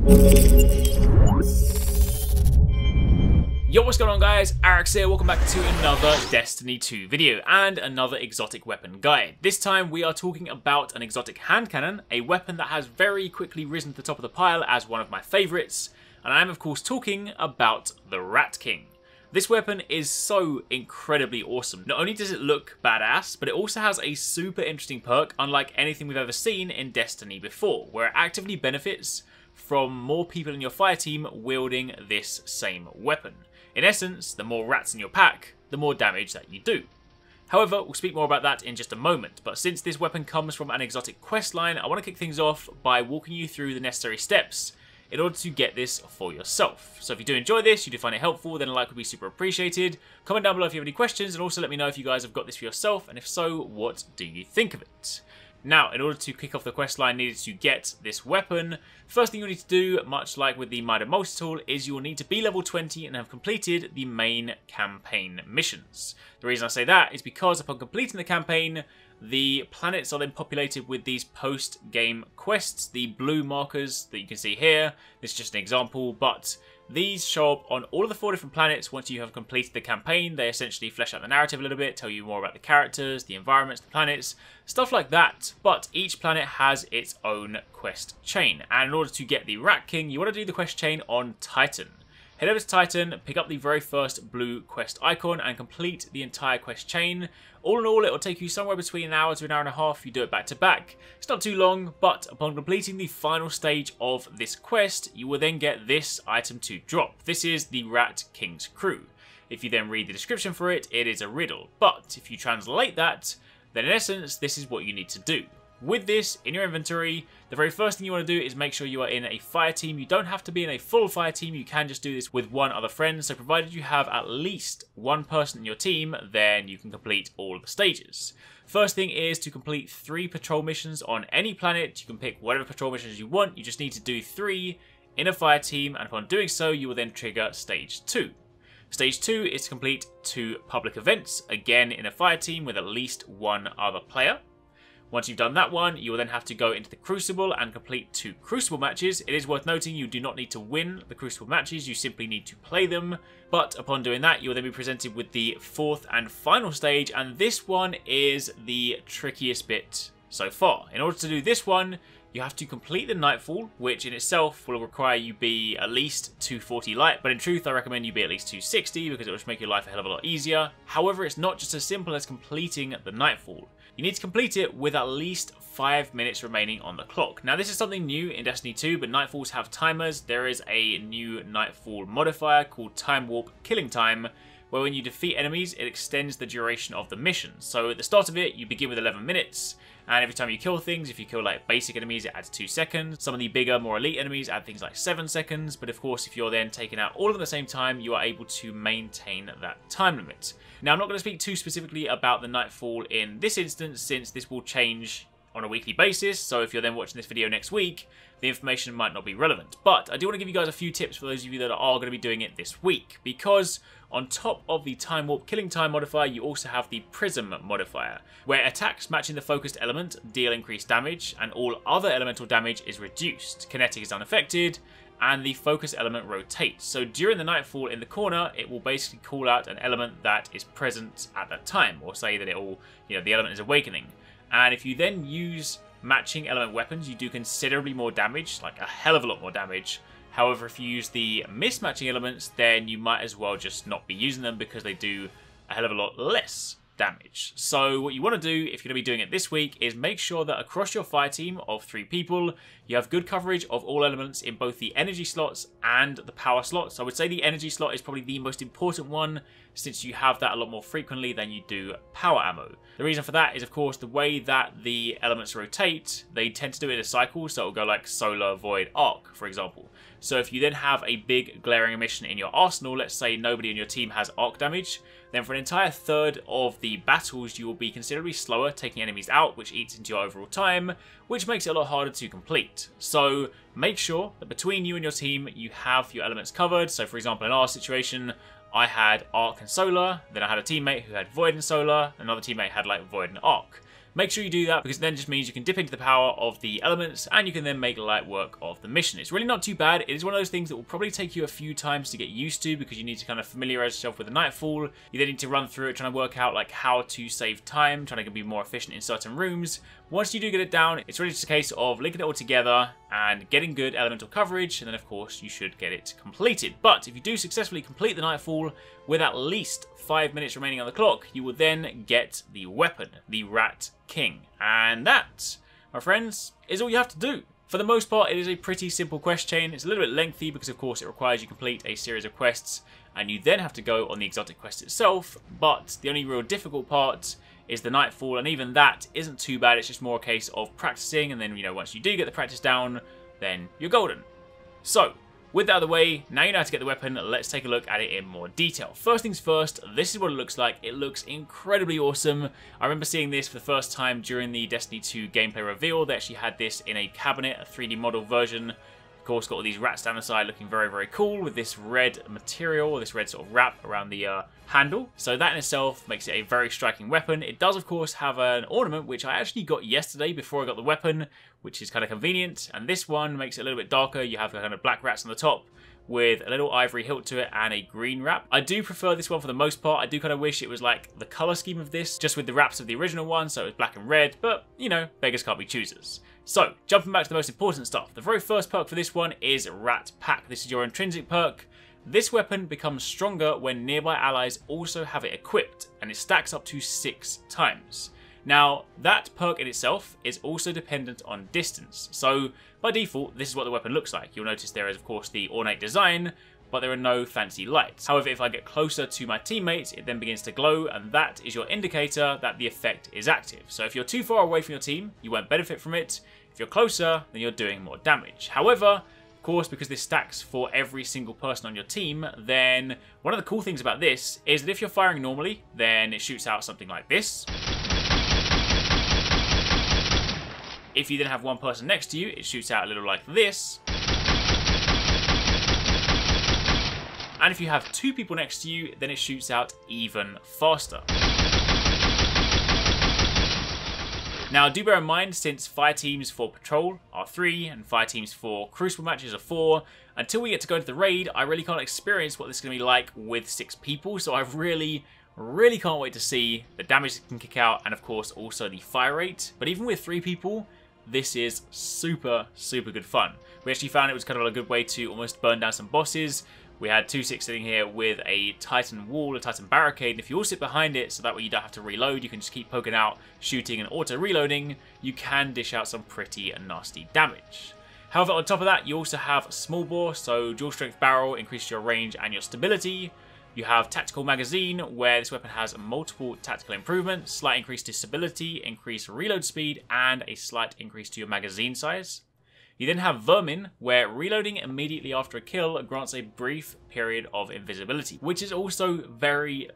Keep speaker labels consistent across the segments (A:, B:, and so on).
A: Yo, what's going on guys? Arekkz here, welcome back to another Destiny 2 video and another exotic weapon guide. This time we are talking about an exotic hand cannon, a weapon that has very quickly risen to the top of the pile as one of my favourites, and I am of course talking about the Rat King. This weapon is so incredibly awesome. Not only does it look badass, but it also has a super interesting perk unlike anything we've ever seen in Destiny before, where it actively benefits from more people in your fire team wielding this same weapon. In essence, the more rats in your pack, the more damage that you do. However, we'll speak more about that in just a moment, but since this weapon comes from an exotic questline, I want to kick things off by walking you through the necessary steps in order to get this for yourself. So if you do enjoy this, you do find it helpful, then a like would be super appreciated. Comment down below if you have any questions, and also let me know if you guys have got this for yourself, and if so, what do you think of it? Now, in order to kick off the questline needed to get this weapon, first thing you need to do, much like with the Might Multi-Tool, is you will need to be level 20 and have completed the main campaign missions. The reason I say that is because upon completing the campaign, the planets are then populated with these post-game quests, the blue markers that you can see here. This is just an example, but these show up on all of the 4 different planets once you have completed the campaign. They essentially flesh out the narrative a little bit, tell you more about the characters, the environments, the planets, stuff like that. But each planet has its own quest chain, and in order to get the Rat King, you want to do the quest chain on Titan. Head over to Titan, pick up the very first blue quest icon and complete the entire quest chain. All in all, it will take you somewhere between an hour to an hour and a half if you do it back to back. It's not too long, but upon completing the final stage of this quest, you will then get this item to drop. This is the Rat King's Crew. If you then read the description for it, it is a riddle. But if you translate that, then in essence, this is what you need to do. With this in your inventory, the very first thing you want to do is make sure you are in a fire team. You don't have to be in a full fire team, you can just do this with one other friend. So provided you have at least one person in your team, then you can complete all of the stages. First thing is to complete 3 patrol missions on any planet. You can pick whatever patrol missions you want, you just need to do 3 in a fire team, and upon doing so, you will then trigger stage 2. Stage 2 is to complete 2 public events, again in a fire team with at least one other player. Once you've done that one, you will then have to go into the Crucible and complete 2 Crucible matches. It is worth noting you do not need to win the Crucible matches, you simply need to play them. But upon doing that, you will then be presented with the 4th and final stage, and this one is the trickiest bit so far. In order to do this one, you have to complete the Nightfall, which in itself will require you be at least 240 light, but in truth I recommend you be at least 260 because it will just make your life a hell of a lot easier. However, it's not just as simple as completing the Nightfall. You need to complete it with at least 5 minutes remaining on the clock. Now this is something new in Destiny 2, but Nightfalls have timers. There is a new Nightfall modifier called Time Warp Killing Time, where when you defeat enemies, it extends the duration of the mission. So at the start of it, you begin with 11 minutes, and every time you kill things, if you kill like basic enemies, it adds 2 seconds. Some of the bigger, more elite enemies add things like 7 seconds, but of course, if you're then taking out all of them at the same time, you are able to maintain that time limit. Now, I'm not going to speak too specifically about the Nightfall in this instance, since this will change on a weekly basis, so if you're then watching this video next week, the information might not be relevant. But I do want to give you guys a few tips for those of you that are going to be doing it this week, because on top of the Time Warp Killing Time modifier, you also have the Prism modifier, where attacks matching the focused element deal increased damage, and all other elemental damage is reduced. Kinetic is unaffected, and the focus element rotates. So during the Nightfall in the corner, it will basically call out an element that is present at that time, or say that it will, the element is awakening. And if you then use matching element weapons, you do considerably more damage, like a hell of a lot more damage. However, if you use the mismatching elements, then you might as well just not be using them because they do a hell of a lot less damage. So what you want to do if you're going to be doing it this week is make sure that across your fire team of 3 people, you have good coverage of all elements in both the energy slots and the power slots. I would say the energy slot is probably the most important one, since you have that a lot more frequently than you do power ammo. The reason for that is, of course, the way that the elements rotate, they tend to do it in a cycle, so it'll go like solar, void, arc, for example. So if you then have a big glaring emission in your arsenal, let's say nobody in your team has arc damage, then for an entire third of the battles you will be considerably slower taking enemies out, which eats into your overall time, which makes it a lot harder to complete. So make sure that between you and your team you have your elements covered. So for example, in our situation, I had arc and solar, then I had a teammate who had void and solar, another teammate had like void and arc. Make sure you do that, because it then just means you can dip into the power of the elements and you can then make light work of the mission. It's really not too bad. It is one of those things that will probably take you a few times to get used to, because you need to kind of familiarize yourself with the Nightfall. You then need to run through it, trying to work out like how to save time, trying to be more efficient in certain rooms. Once you do get it down, it's really just a case of linking it all together and getting good elemental coverage, and then of course you should get it completed. But if you do successfully complete the Nightfall with at least 5 minutes remaining on the clock, you will then get the weapon, the Rat King. And that, my friends, is all you have to do. For the most part, it is a pretty simple quest chain. It's a little bit lengthy because of course it requires you complete a series of quests and you then have to go on the exotic quest itself, but the only real difficult part is the Nightfall, and even that isn't too bad. It's just more a case of practicing, and then, you know, once you do get the practice down, then you're golden. So, with that out of the way, now you know how to get the weapon, let's take a look at it in more detail. First things first, this is what it looks like. It looks incredibly awesome. I remember seeing this for the first time during the Destiny 2 gameplay reveal. They actually had this in a cabinet, a 3D model version. Of course, got all these rats down the side looking very, very cool with this red material, this red sort of wrap around the handle. So that in itself makes it a very striking weapon. It does, of course, have an ornament, which I actually got yesterday before I got the weapon, which is kind of convenient. And this one makes it a little bit darker. You have the kind of black rats on the top with a little ivory hilt to it and a green wrap. I do prefer this one for the most part. I do kind of wish it was like the color scheme of this, just with the wraps of the original one, so it was black and red, but, you know, beggars can't be choosers. So, jumping back to the most important stuff, the very first perk for this one is Rat Pack. This is your intrinsic perk. This weapon becomes stronger when nearby allies also have it equipped, and it stacks up to 6 times. Now, that perk in itself is also dependent on distance, so by default, this is what the weapon looks like. You'll notice there is, of course, the ornate design, but there are no fancy lights. However, if I get closer to my teammates, it then begins to glow, and that is your indicator that the effect is active. So if you're too far away from your team, you won't benefit from it. If you're closer, then you're doing more damage. However, of course, because this stacks for every single person on your team, then one of the cool things about this is that if you're firing normally, then it shoots out something like this. If you then have one person next to you, it shoots out a little like this. And if you have 2 people next to you, then it shoots out even faster. Now, do bear in mind, since fire teams for patrol are 3 and fire teams for crucible matches are 4, until we get to go into the raid, I really can't experience what this is going to be like with 6 people. So I really can't wait to see the damage it can kick out, and of course also the fire rate. But even with 3 people, this is super good fun. We actually found it was kind of a good way to almost burn down some bosses. We had 2-6 sitting here with a Titan wall, a Titan barricade, and if you all sit behind it, so that way you don't have to reload, you can just keep poking out, shooting and auto-reloading, you can dish out some pretty nasty damage. However, on top of that, you also have small bore, so dual strength barrel increases your range and your stability. You have tactical magazine, where this weapon has multiple tactical improvements, slight increase to stability, increased reload speed, and a slight increase to your magazine size. You then have Vermin, where reloading immediately after a kill grants a brief period of invisibility, which is also very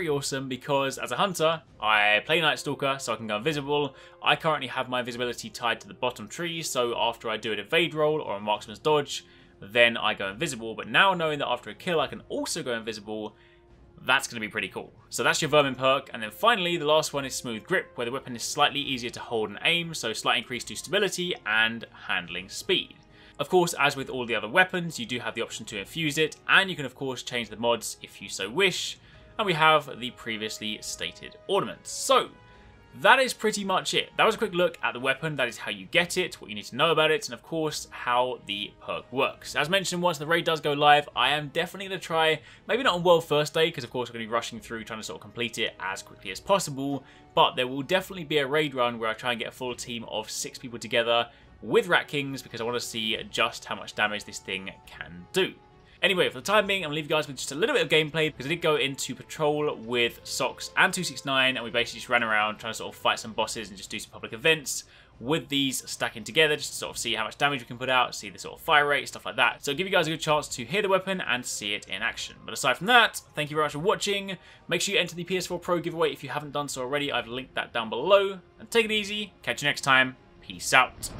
A: awesome because as a hunter, I play Night Stalker, so I can go invisible. I currently have my invisibility tied to the bottom tree, so after I do an evade roll or a marksman's dodge, then I go invisible. But now knowing that after a kill I can also go invisible, that's going to be pretty cool. So that's your Vermin perk. And then finally, the last one is Smooth Grip, where the weapon is slightly easier to hold and aim, so slight increase to stability and handling speed. Of course, as with all the other weapons, you do have the option to infuse it, and you can of course change the mods if you so wish. And we have the previously stated ornaments. So that is pretty much it. That was a quick look at the weapon. That is how you get it, what you need to know about it, and of course, how the perk works. As mentioned, once the raid does go live, I am definitely going to try, maybe not on world first day, because of course I'm going to be rushing through trying to sort of complete it as quickly as possible, but there will definitely be a raid run where I try and get a full team of 6 people together with Rat Kings, because I want to see just how much damage this thing can do. Anyway, for the time being, I'm going to leave you guys with just a little bit of gameplay, because I did go into patrol with Socks and 269, and we basically just ran around trying to sort of fight some bosses and just do some public events with these stacking together, just to sort of see how much damage we can put out, see the sort of fire rate, stuff like that. So give you guys a good chance to hear the weapon and see it in action. But aside from that, thank you very much for watching. Make sure you enter the PS4 Pro giveaway if you haven't done so already. I've linked that down below. And take it easy. Catch you next time. Peace out.